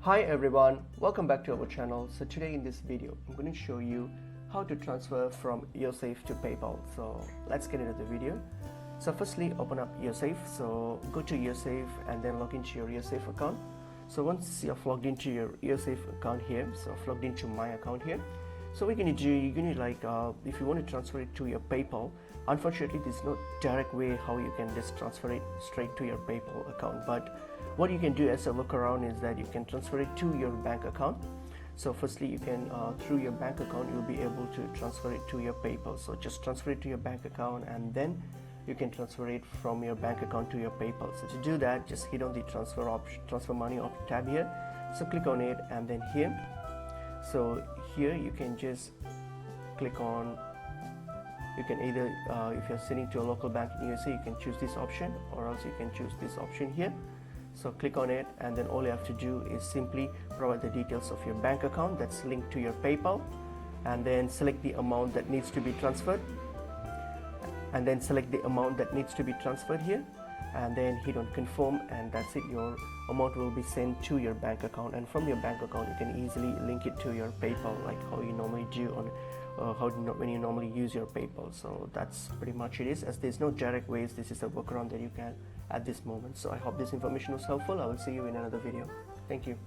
Hi everyone, welcome back to our channel. So today in this video I'm going to show you how to transfer from Yoursafe to PayPal. So let's get into the video. So firstly, open up Yoursafe. So go to Yoursafe and then log into your Yoursafe account. So once you've logged into your Yoursafe account here, so I've logged into my account here. So what you're going to do, you're going to if you want to transfer it to your PayPal, unfortunately there's no direct way how you can just transfer it straight to your PayPal account, but what you can do as a workaround is that you can transfer it to your bank account. So firstly, you can through your bank account you'll be able to transfer it to your PayPal. So just transfer it to your bank account and then you can transfer it from your bank account to your PayPal. So to do that, just hit on the transfer option, transfer money tab here. So click on it and then here. So here you can just click on, you can either if you're sending to a local bank in USA, you can choose this option, or else you can choose this option here. So click on it and then all you have to do is simply provide the details of your bank account that's linked to your PayPal, and then select the amount that needs to be transferred, and then select the amount that needs to be transferred here, and then hit on confirm, and that's it. Your amount will be sent to your bank account, and from your bank account you can easily link it to your PayPal like how you normally do on when you normally use your PayPal. So that's pretty much it is, as there's no direct ways. This is a workaround that you can at this moment. So I hope this information was helpful. I will see you in another video. Thank you.